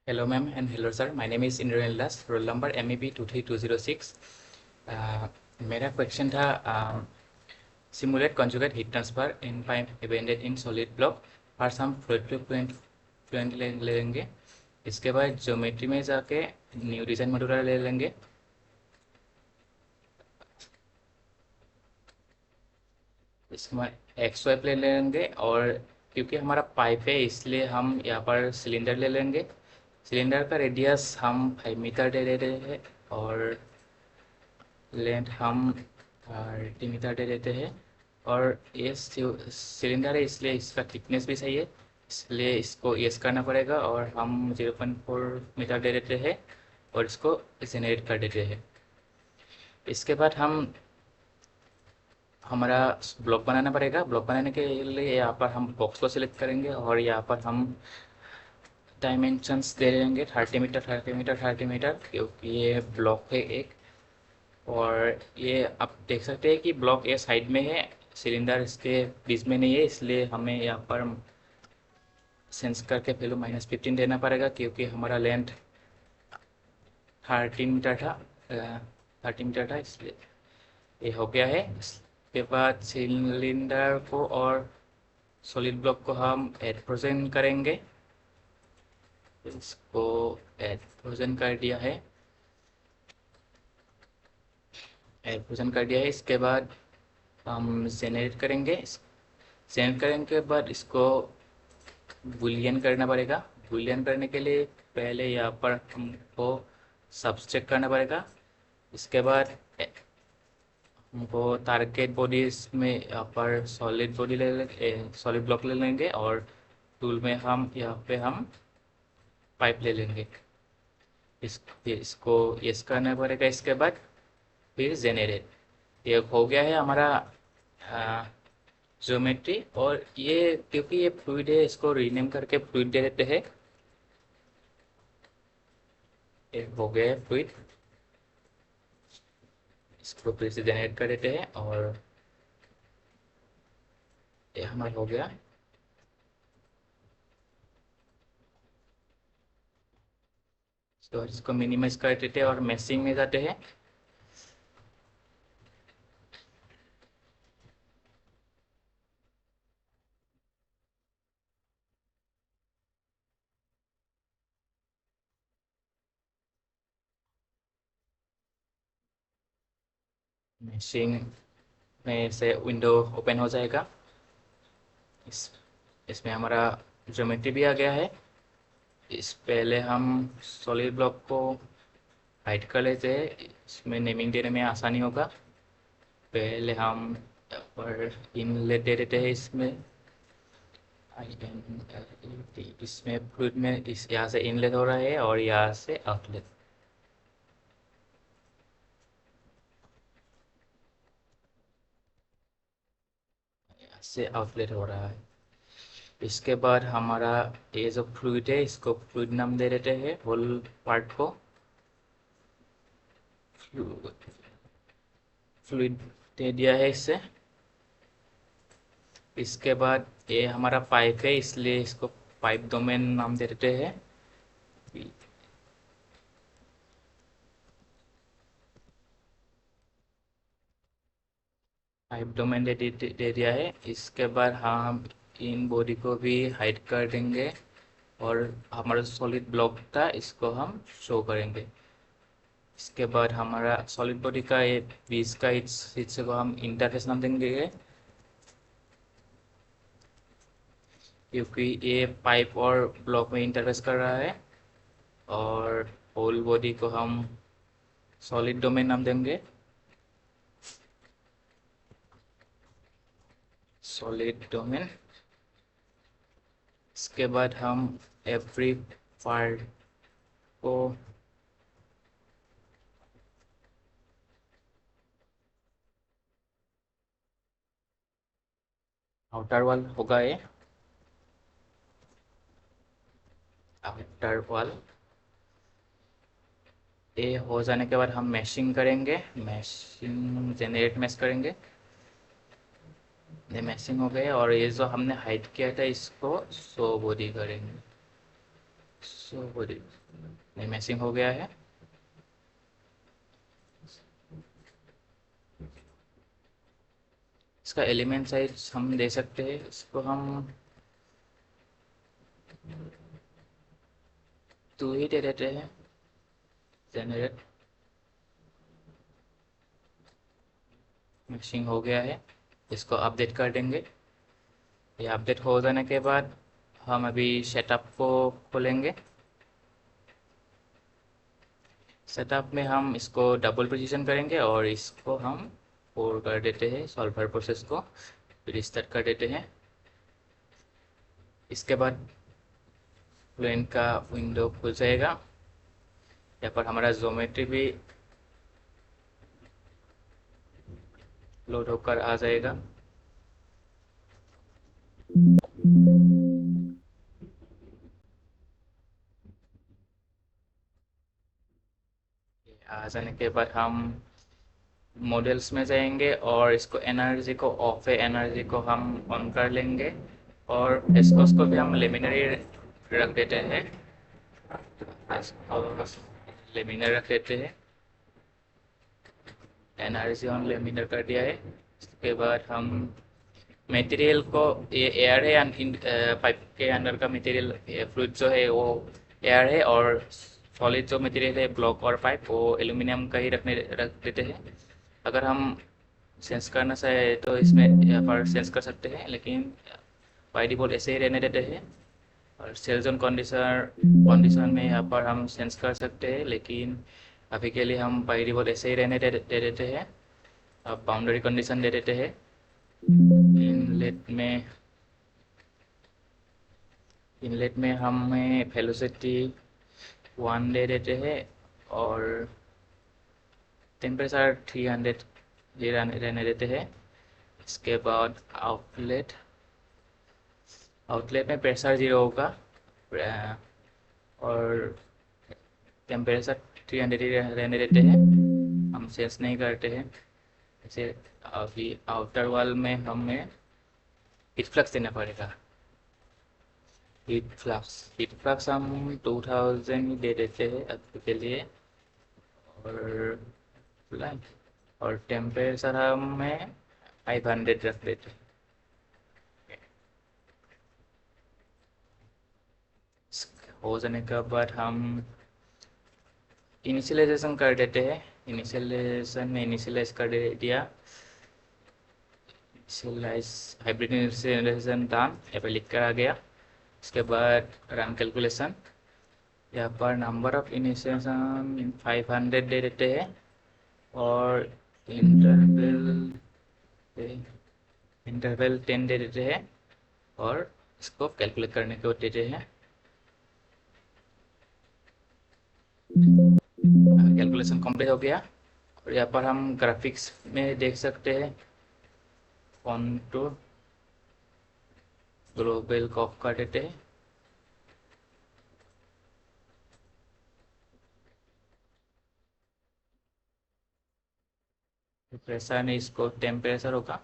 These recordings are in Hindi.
Hello, ma'am, and hello, sir. My name is Indranil Das, roll number MEP 23206. मेरा क्वेश्चन था simulate conjugate heat transfer in pipe abundant in solid block. First हम फ्लूएंट ले लेंगे। इसके बाद ज्योमेट्री में जाके न्यू डिज़ाइन मॉड्यूलर ले लेंगे। इसके बाद एक्स वाइप ले लेंगे, और क्योंकि हमारा पाइप है इसलिए हम यहाँ पर सिलेंडर ले लेंगे। सिलेंडर का रेडियस हम 5 मीटर दे देते हैं, और लेंथ हम 30 मीटर दे देते हैं। और ये सिलेंडर है इसलिए इसका थिकनेस भी सही है, इसलिए इसको यस करना पड़ेगा, और हम 0.4 मीटर दे देते हैं और इसको जेनरेट कर देते हैं। इसके बाद हम हमारा ब्लॉक बनाना पड़ेगा। ब्लॉक बनाने के लिए यहाँ पर हम बॉक्स को सिलेक्ट करेंगे, और यहाँ पर हम डायमेंशंस दे देंगे 30 मीटर 30 मीटर 30 मीटर, क्योंकि ये ब्लॉक है एक। और ये आप देख सकते हैं कि ब्लॉक ए साइड में है, सिलेंडर इसके बीच में नहीं है, इसलिए हमें यहाँ पर सेंस करके वैल्यू -15 देना पड़ेगा, क्योंकि हमारा लेंथ 30 मीटर था 30 मीटर था, इसलिए ये हो गया है। इसके बाद सिलेंडर को और सॉलिड ब्लॉक को हम एड प्रेजेंट करेंगे। इसको एड प्रेजेंट कर दिया है, एड प्रेजेंट कर दिया है। इसके बाद हम जेनरेट करेंगे। जेनरेट करने के बाद इसको बुलियन करना पड़ेगा। बुलियन करने के लिए पहले यहाँ पर हमको सब्सट्रैक्ट करना पड़ेगा। इसके बाद हमको टारगेट बॉडीज में यहाँ पर सॉलिड बॉडी ले लेंगे, सॉलिड ब्लॉक ले लेंगे, और टूल में हम यहाँ पे हम पाइप ले लेंगे। इसको यस करना पड़ेगा। इसके बाद फिर जेनरेट। ये हो गया है हमारा ज्योमेट्री। और ये क्योंकि ये फ्लूइड है इसको रीनेम करके फ्लूइड दे देते हैं। ये हो गया है फ्लूइड, इसको फिर से जनरेट कर देते हैं, और ये हमारा हो गया। तो इसको मिनिमाइज कर देते हैं और मैशिंग में जाते हैं। मैशिंग में से विंडो ओपन हो जाएगा। इस इसमें हमारा ज्योमेट्री भी आ गया है। इस पहले हम सॉलिड ब्लॉक को हाइड कर लेते हैं, इसमें नेमिंग देने में आसानी होगा। पहले हम यहाँ पर इनलेट दे देते हैं। इसमें इसमें फ्लूइड में इस यहाँ से इनलेट हो रहा है और यहाँ से आउटलेट। यहाँ से आउटलेट हो रहा है। इसके बाद हमारा ये जो फ्लूइड है इसको फ्लूइड नाम दे देते हैं, होल पार्ट को फ्लूइड दे दिया है इससे। इसके बाद ये हमारा पाइप है इसलिए इसको पाइप डोमेन नाम दे देते हैं। पाइप डोमेन दे दिया है। इसके बाद हम इन बॉडी को भी हाइड कर देंगे, और हमारा सॉलिड ब्लॉक था इसको हम शो करेंगे। इसके बाद हमारा सॉलिड बॉडी का ये बीच का इस हिस्से को हम इंटरफेस नाम देंगे, क्योंकि ये पाइप और ब्लॉक में इंटरफेस कर रहा है। और होल बॉडी को हम सॉलिड डोमेन नाम देंगे, सॉलिड डोमेन। इसके बाद हम एवरी पार्ट को आउटर वॉल होगा, ये आउटर वॉल। ये हो जाने के बाद हम मैशिंग करेंगे, मैशिंग जेनरेट मैश करेंगे। ये मैशिंग हो गए, और ये जो हमने हाइड किया था इसको शो बॉडी करेंगे। सॉरी, नहीं मैचिंग हो गया है। इसका एलिमेंट साइज हम दे सकते हैं, इसको हम 2 ही दे देते हैं। जनरेट मैचिंग हो गया है, इसको अपडेट कर देंगे। ये अपडेट हो जाने के बाद हम अभी सेटअप को खोलेंगे। सेटअप में हम इसको डबल प्रिसिजन करेंगे और इसको हम 4 कर देते हैं। सॉल्वर प्रोसेस को रिस्टार्ट कर देते हैं। इसके बाद फ्लुएंट का विंडो खुल जाएगा। यहाँ पर हमारा ज्योमेट्री भी लोड होकर आ जाएगा। आ जाने के बाद हम मॉडल्स में जाएंगे और इसको एनर्जी को ऑफ है, एनर्जी को हम ऑन कर लेंगे और इसको भी हम लेमिनरी रख देते हैं। इसको लेमिनर रख देते हैं। एनर्जी ऑन लेमिनर कर दिया है। इसके बाद हम मटेरियल को, ये एयर है, पाइप के अंदर का मटेरियल फ्लूइड जो है वो एयर है और सॉलिड जो मटेरियल है ब्लॉक और पाइप वो एल्यूमिनियम का ही रख देते हैं। अगर हम सेंस करना चाहे तो इसमें यहाँ पर सेंस कर सकते हैं, लेकिन बाय डिफॉल्ट ऐसे ही रहने देते हैं। और सेल जोन कंडीशन में यहाँ पर हम सेंस कर सकते हैं, लेकिन अभी के लिए हम बाय डिफॉल्ट ऐसे ही रहने दे देते हैं। अब बाउंड्री कंडीशन दे देते हैं। इनलेट में हमें वेलोसिटी 1 दे देते हैं और टेम्परेचर 300 ये रहने देते हैं। इसके बाद आउटलेट में प्रेशर 0 होगा और टेम्परेचर 300 ही रहने देते हैं, हम चेंज नहीं करते हैं। जैसे अभी आउटर वॉल में हमें हीट फ्लक्स देना पड़ेगा। हीट फ्लक्स हम 2000 ही दे देते हैं अभी के लिए। और टेम्परेचर हमें 500 रख देते हैं। हो जाने के बाद हम इनिशियलाइजेशन कर देते हैं। इनिशियलाइज कर दिया। हाइब्रिड इनिशियलाइजेशन डन, यहाँ पर लिख कर आ गया। इसके बाद रन कैलकुलेशन। यहाँ पर नंबर ऑफ इनिशियलाइजेशन 500 दे देते हैं और इंटरवल 10 दे देते हैं और इसको कैलकुलेट करने को देते हैं। कैलकुलेशन कंप्लीट हो गया और यहाँ पर हम ग्राफिक्स में देख सकते हैं कॉन्टूर ग्लोबल को ऑफ कर देते हैं। प्रेशर नहीं, इसको टेम्परेचर होगा,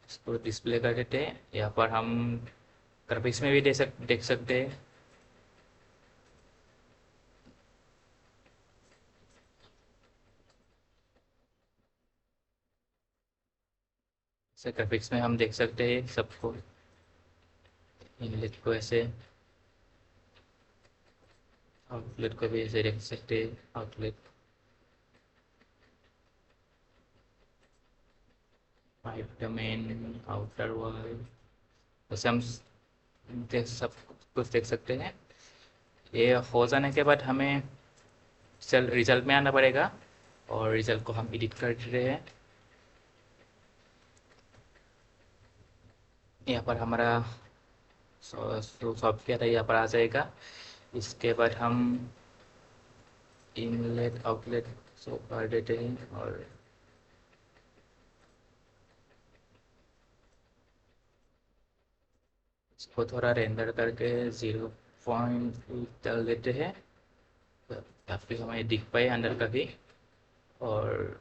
इसको डिस्प्ले कर देते हैं। यहाँ पर हम ग्राफिक्स में भी देख सकते हैं। ऐसे ग्राफिक्स में हम देख सकते हैं सबको, इनलेट को ऐसे, आउटलेट को भी ऐसे देख सकते हैं। Outlet pipe domain outer wall वैसे हम सब कुछ देख सकते हैं। ये हो जाने के बाद हमें रिजल्ट में आना पड़ेगा और रिजल्ट को हम एडिट कर रहे हैं। यहाँ पर हमारा सॉफ्टवेयर है, यहाँ पर आ जाएगा। इसके बाद हम इनलेट आउटलेट शो कर देते हैं और इसको थोड़ा रेंडर करके 0.8 डाल देते हैं ताकि हमें दिख पाए अंदर का भी। और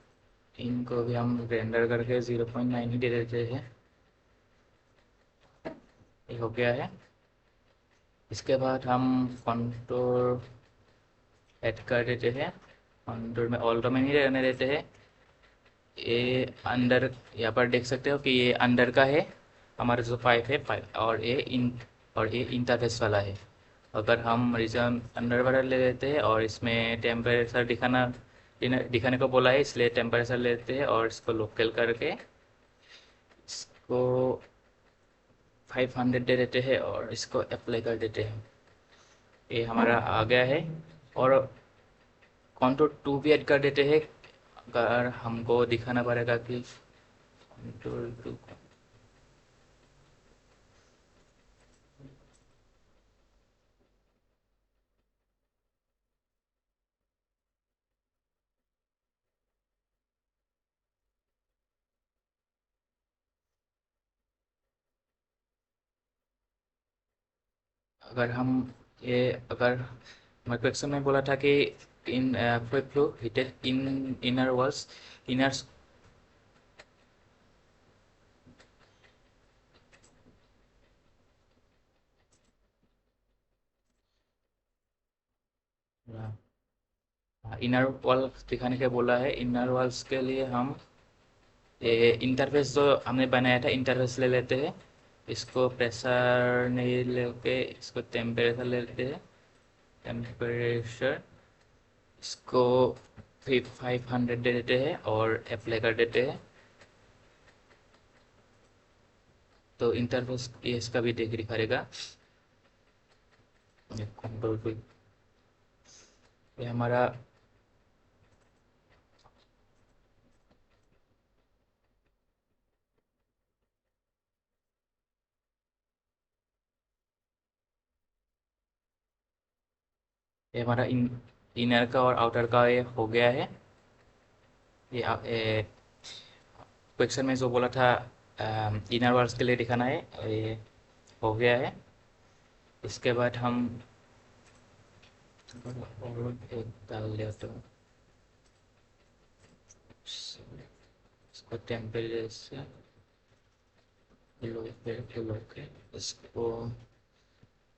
इनको भी हम रेंडर करके 0.9 ही दे देते हैं। ये हो गया है। इसके बाद हम कंटूर ऐड कर देते हैं। कंटूर में ऑल्टो में नहीं रहने देते हैं। ये अंडर, यहाँ पर देख सकते हो कि ये अंडर का है हमारा जो पाइप है, पाइप, और ये इंटरफेस वाला है। अगर हम रीजन अंडर वाला ले लेते हैं और इसमें टेम्परेचर दिखाने को बोला है, इसलिए टेम्परेचर लेते हैं और इसको लोकल करके इसको 500 दे देते हैं और इसको अप्लाई कर देते हैं। ये हमारा आ गया है। और कंट्रोल 2 भी ऐड कर देते हैं, अगर हमको दिखाना पड़ेगा कि कंट्रोल 2। अगर हम ये अगर हमारे क्वेश्चन में बोला था कि इन fluid flow heated in inner walls, inner inner wall दिखाने के बोला है। इनर वॉल्स के लिए हम ये इंटरफेस जो हमने बनाया था, इंटरफेस ले लेते हैं। इसको प्रेशर नहीं लेके इसको टेम्परेचर ले लेते हैं। टेम्परेचर इसको फिर 500 दे देते हैं और अप्लाई कर देते हैं। तो इंटरफेस ये इसका भी देख दिखाएगा। ये कंट्रोल पे ये हमारा ये हमारा इनर का और आउटर का ये हो गया है। ये क्वेश्चन में जो बोला था इनर वर्ड्स के लिए दिखाना है, ये हो गया है। इसके बाद हम और एक डाल दिया तो इसको टेम्परेचर से लो पे लो के इसको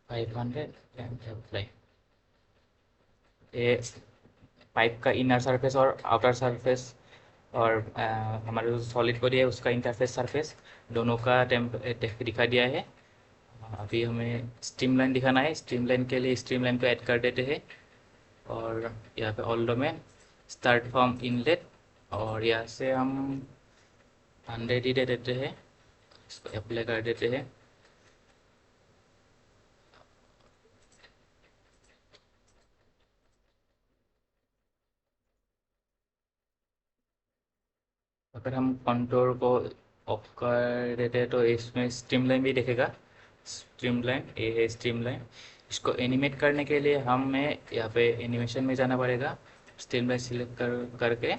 500 एंड अप्लाई। ये पाइप का इनर सरफेस और आउटर सरफेस और हमारा जो सॉलिड बॉडी है उसका इंटरफेस सरफेस दोनों का दिखा दिया है। अभी हमें स्ट्रीम लाइन दिखाना है। स्ट्रीम लाइन के लिए स्ट्रीम लाइन को ऐड कर देते हैं और यहाँ पे ऑल्डो में स्टार्ट फ्रॉम इनलेट और यहाँ से हम 100 ही दे देते हैं। इसको अप्लाई कर देते हैं। अगर हम कंट्रोल को ऑफ कर देते हैं तो इसमें स्ट्रीम लाइन भी देखेगा। स्ट्रीम लाइन, ये है स्ट्रीम लाइन। इसको एनिमेट करने के लिए हमें यहाँ पे एनिमेशन में जाना पड़ेगा। स्ट्रीम लाइन सिलेक्ट करके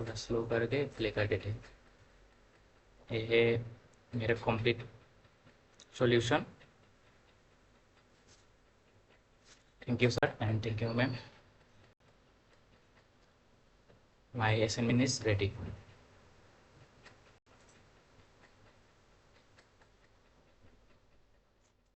थोड़ा स्लो करके प्ले कर देते हैं। ये है मेरा complete solution. Thank you sir and thank you ma'am. My assignment is ready.